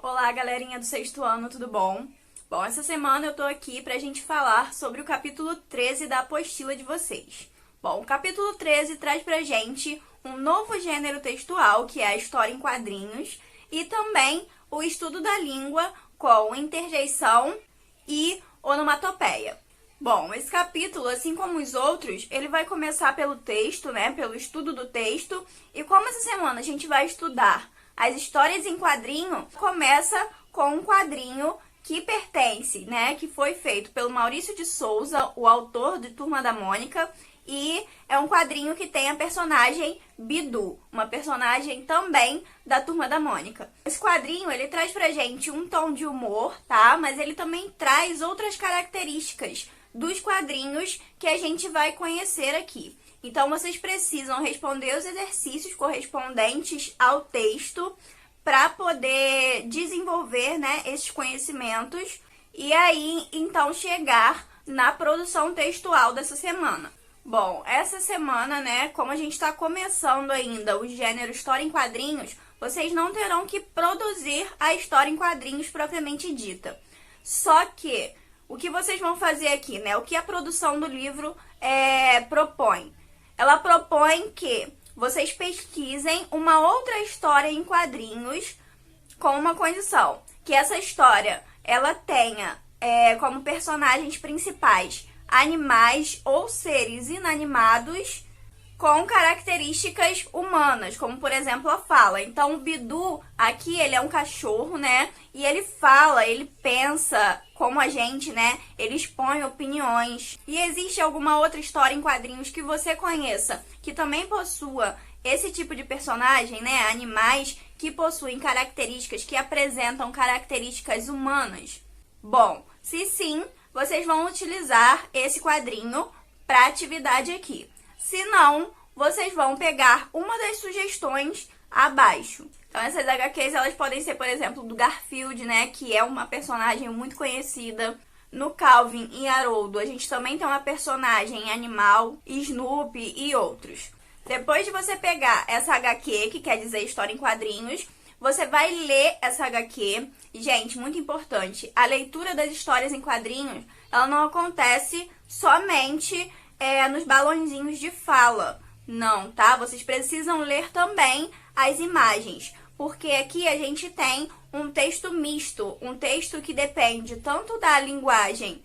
Olá, galerinha do sexto ano, tudo bom? Bom, essa semana eu tô aqui pra gente falar sobre o capítulo 13 da apostila de vocês. Bom, o capítulo 13 traz pra gente um novo gênero textual, que é a história em quadrinhos, e também o estudo da língua com interjeição e onomatopeia. Bom, esse capítulo, assim como os outros, ele vai começar pelo texto, né, pelo estudo do texto, e como essa semana a gente vai estudar as histórias em quadrinho, começa com um quadrinho que pertence, né, que foi feito pelo Maurício de Souza, o autor de Turma da Mônica, e é um quadrinho que tem a personagem Bidu, uma personagem também da Turma da Mônica. Esse quadrinho, ele traz pra gente um tom de humor, tá? Mas ele também traz outras características dos quadrinhos que a gente vai conhecer aqui. Então, vocês precisam responder os exercícios correspondentes ao texto para poder desenvolver, né, esses conhecimentos e aí, então, chegar na produção textual dessa semana. Bom, essa semana, né, como a gente está começando ainda o gênero história em quadrinhos, vocês não terão que produzir a história em quadrinhos propriamente dita. Só que o que vocês vão fazer aqui, né, o que a produção do livro propõe? Ela propõe que vocês pesquisem uma outra história em quadrinhos com uma condição, que essa história ela tenha como personagens principais animais ou seres inanimados com características humanas, como por exemplo a fala. Então o Bidu aqui, ele é um cachorro, né? E ele fala, ele pensa como a gente, né? Ele expõe opiniões. E existe alguma outra história em quadrinhos que você conheça que também possua esse tipo de personagem, né? Animais que possuem características, que apresentam características humanas? Bom, se sim, vocês vão utilizar esse quadrinho para atividade aqui. Se não, vocês vão pegar uma das sugestões abaixo. Então, essas HQs, elas podem ser, por exemplo, do Garfield, né? Que é uma personagem muito conhecida. No Calvin e Haroldo, a gente também tem uma personagem animal, Snoopy e outros. Depois de você pegar essa HQ, que quer dizer história em quadrinhos, você vai ler essa HQ. E, gente, muito importante, a leitura das histórias em quadrinhos, ela não acontece somente nos balãozinhos de fala. Não, tá? Vocês precisam ler também as imagens, porque aqui a gente tem um texto misto, um texto que depende tanto da linguagem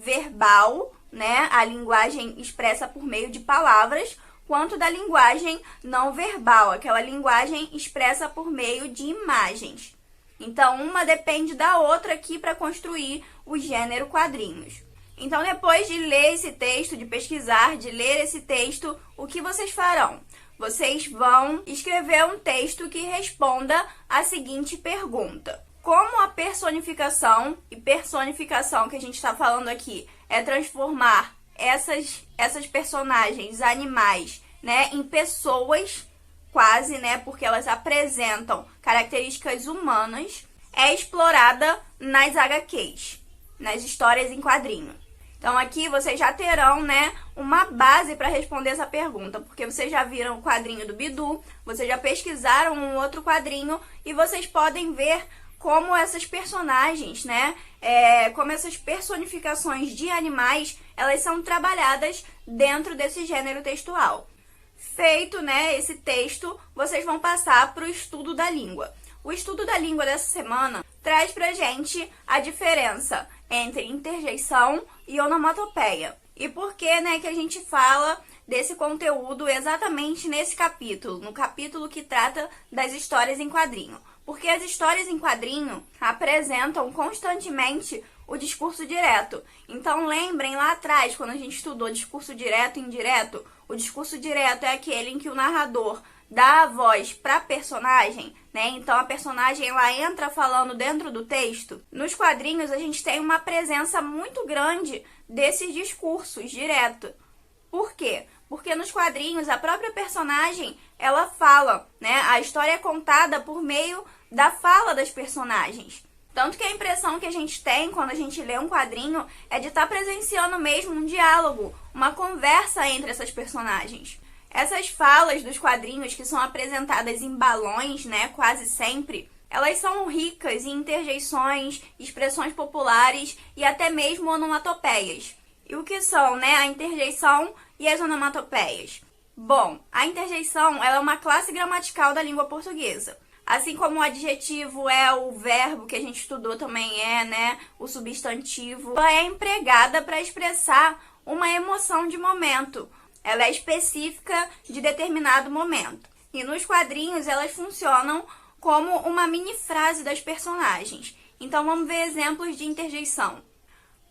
verbal, né? A linguagem expressa por meio de palavras, quanto da linguagem não verbal, aquela linguagem expressa por meio de imagens. Então, uma depende da outra aqui para construir o gênero quadrinhos. Então, depois de ler esse texto, de pesquisar, de ler esse texto, o que vocês farão? Vocês vão escrever um texto que responda a seguinte pergunta: como a personificação, e personificação que a gente está falando aqui é transformar essas personagens animais, né, em pessoas, quase, né, porque elas apresentam características humanas, é explorada nas HQs, nas histórias em quadrinho. Então aqui vocês já terão, né, uma base para responder essa pergunta, porque vocês já viram o quadrinho do Bidu, vocês já pesquisaram um outro quadrinho e vocês podem ver como essas personagens, né, como essas personificações de animais, elas são trabalhadas dentro desse gênero textual. Feito, né, esse texto, vocês vão passar para o estudo da língua. O estudo da língua dessa semana traz pra gente a diferença entre interjeição e onomatopeia. E por que, né, que a gente fala desse conteúdo exatamente nesse capítulo, no capítulo que trata das histórias em quadrinho? Porque as histórias em quadrinho apresentam constantemente o discurso direto. Então, lembrem lá atrás, quando a gente estudou discurso direto e indireto, o discurso direto é aquele em que o narrador dá a voz para a personagem, né? Então, a personagem ela entra falando dentro do texto. Nos quadrinhos, a gente tem uma presença muito grande desses discursos direto. Por quê? Porque nos quadrinhos, a própria personagem, ela fala, né? A história é contada por meio da fala das personagens. Tanto que a impressão que a gente tem quando a gente lê um quadrinho é de estar presenciando mesmo um diálogo, uma conversa entre essas personagens. Essas falas dos quadrinhos que são apresentadas em balões, né, quase sempre, elas são ricas em interjeições, expressões populares e até mesmo onomatopeias. E o que são, né, a interjeição e as onomatopeias? Bom, a interjeição ela é uma classe gramatical da língua portuguesa. Assim como o adjetivo é o verbo, que a gente estudou também né, o substantivo, ela é empregada para expressar uma emoção de momento. Ela é específica de determinado momento. E nos quadrinhos elas funcionam como uma mini frase das personagens. Então vamos ver exemplos de interjeição.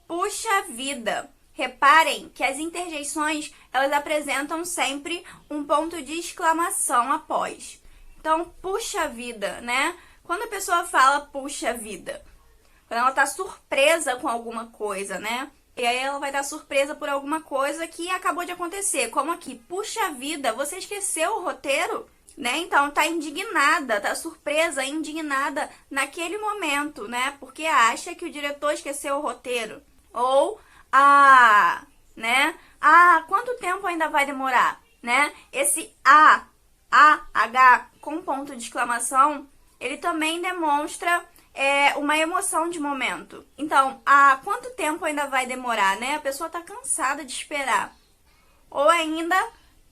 Puxa vida! Reparem que as interjeições elas apresentam sempre um ponto de exclamação após. Então, puxa vida, né? Quando a pessoa fala puxa vida, quando ela tá surpresa com alguma coisa, né? E aí ela vai estar surpresa por alguma coisa que acabou de acontecer. Como aqui, puxa vida, você esqueceu o roteiro? Né? Então, tá indignada, tá surpresa, indignada naquele momento, né? Porque acha que o diretor esqueceu o roteiro. Ou, né? Quanto tempo ainda vai demorar? Né? Esse H com ponto de exclamação, ele também demonstra uma emoção de momento. Então, quanto tempo ainda vai demorar, né? A pessoa tá cansada de esperar. Ou ainda,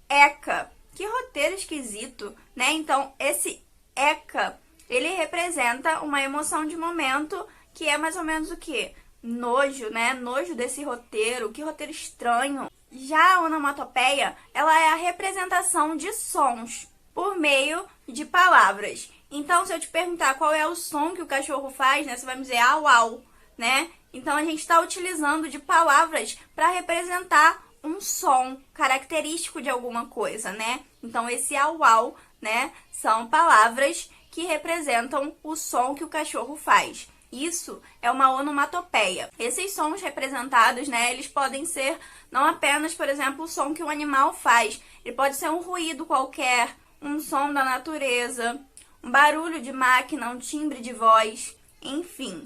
eca. Que roteiro esquisito, né? Então, esse eca, ele representa uma emoção de momento que é mais ou menos o quê? Nojo, né? Nojo desse roteiro, que roteiro estranho. Já a onomatopeia, ela é a representação de sons por meio de palavras. Então, se eu te perguntar qual é o som que o cachorro faz, né? Você vai me dizer au, au, né? Então, a gente está utilizando de palavras para representar um som característico de alguma coisa, né? Então, esse au, au, né? São palavras que representam o som que o cachorro faz. Isso é uma onomatopeia. Esses sons representados, né? Eles podem ser não apenas, por exemplo, o som que o animal faz. Ele pode ser um ruído qualquer, um som da natureza, um barulho de máquina, um timbre de voz, enfim.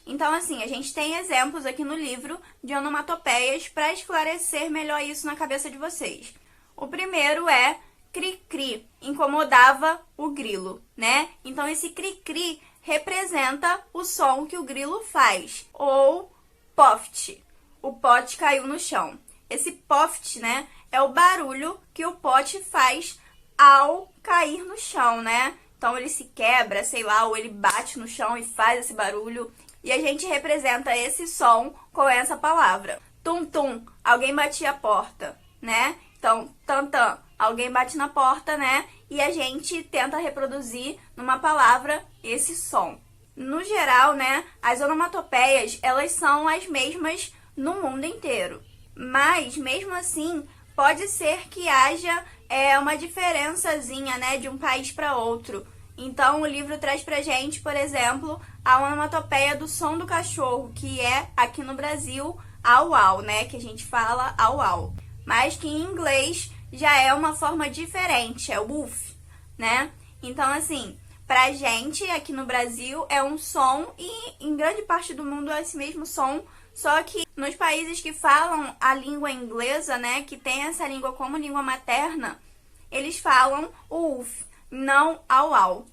Então, assim, a gente tem exemplos aqui no livro de onomatopeias para esclarecer melhor isso na cabeça de vocês. O primeiro é cri-cri, incomodava o grilo, né? Então, esse cri-cri representa o som que o grilo faz. Ou poft, o pote caiu no chão. Esse poft, né, é o barulho que o pote faz ao cair no chão, né? Então, ele se quebra, sei lá, ou ele bate no chão e faz esse barulho. E a gente representa esse som com essa palavra. Tum-tum, alguém batia a porta, né? Então, tam-tam, alguém bate na porta, né? E a gente tenta reproduzir numa palavra esse som. No geral, né, as onomatopeias, elas são as mesmas no mundo inteiro. Mas, mesmo assim, pode ser que haja uma diferençazinha, né, de um país para outro. Então, o livro traz pra gente, por exemplo, a onomatopeia do som do cachorro, que é, aqui no Brasil, au au, né? Que a gente fala au au. Mas que em inglês já é uma forma diferente, é woof, né? Então, assim, pra gente, aqui no Brasil, é um som e em grande parte do mundo é esse mesmo som, só que nos países que falam a língua inglesa, né? Que tem essa língua como língua materna, eles falam o woof, não au au.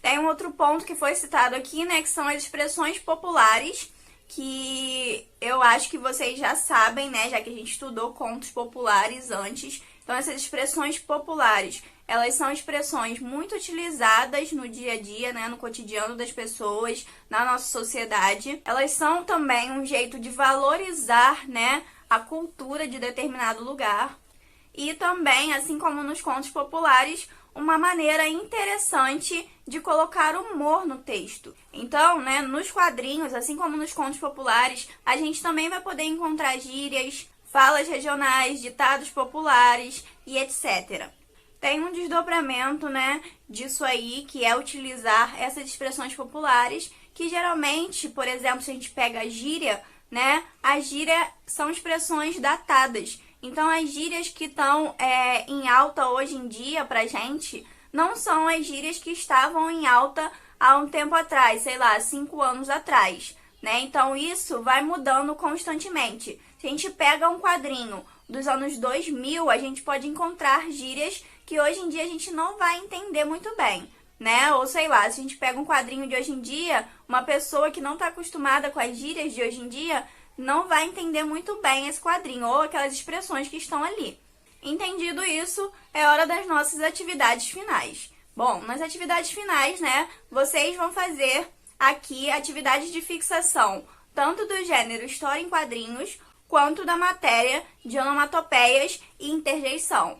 Tem um outro ponto que foi citado aqui, né, que são as expressões populares, que eu acho que vocês já sabem, né, já que a gente estudou contos populares antes. Então, essas expressões populares, elas são expressões muito utilizadas no dia a dia, né, no cotidiano das pessoas, na nossa sociedade. Elas são também um jeito de valorizar, né, a cultura de determinado lugar. E também, assim como nos contos populares, uma maneira interessante de colocar humor no texto. Então, né, nos quadrinhos, assim como nos contos populares, a gente também vai poder encontrar gírias, falas regionais, ditados populares e etc. Tem um desdobramento, né, disso aí, que é utilizar essas expressões populares, que geralmente, por exemplo, se a gente pega a gíria, né, a gíria são expressões datadas. Então, as gírias que estão em alta hoje em dia pra gente não são as gírias que estavam em alta há um tempo atrás, sei lá, 5 anos atrás, né? Então, isso vai mudando constantemente. Se a gente pega um quadrinho dos anos 2000, a gente pode encontrar gírias que hoje em dia a gente não vai entender muito bem. né? Ou sei lá, se a gente pega um quadrinho de hoje em dia, uma pessoa que não está acostumada com as gírias de hoje em dia não vai entender muito bem esse quadrinho ou aquelas expressões que estão ali. Entendido isso, é hora das nossas atividades finais. Bom, nas atividades finais, né, vocês vão fazer aqui atividades de fixação, tanto do gênero história em quadrinhos, quanto da matéria de onomatopeias e interjeição.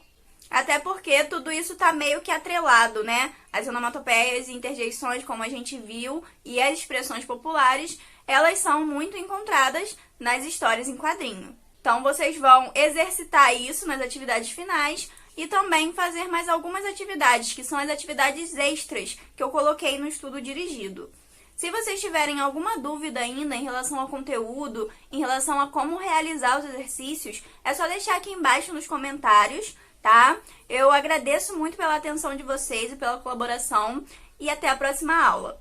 Até porque tudo isso tá meio que atrelado, né? As onomatopeias e interjeições, como a gente viu, e as expressões populares, elas são muito encontradas nas histórias em quadrinho. Então, vocês vão exercitar isso nas atividades finais e também fazer mais algumas atividades, que são as atividades extras que eu coloquei no estudo dirigido. Se vocês tiverem alguma dúvida ainda em relação ao conteúdo, em relação a como realizar os exercícios, é só deixar aqui embaixo nos comentários, tá? Eu agradeço muito pela atenção de vocês e pela colaboração e até a próxima aula.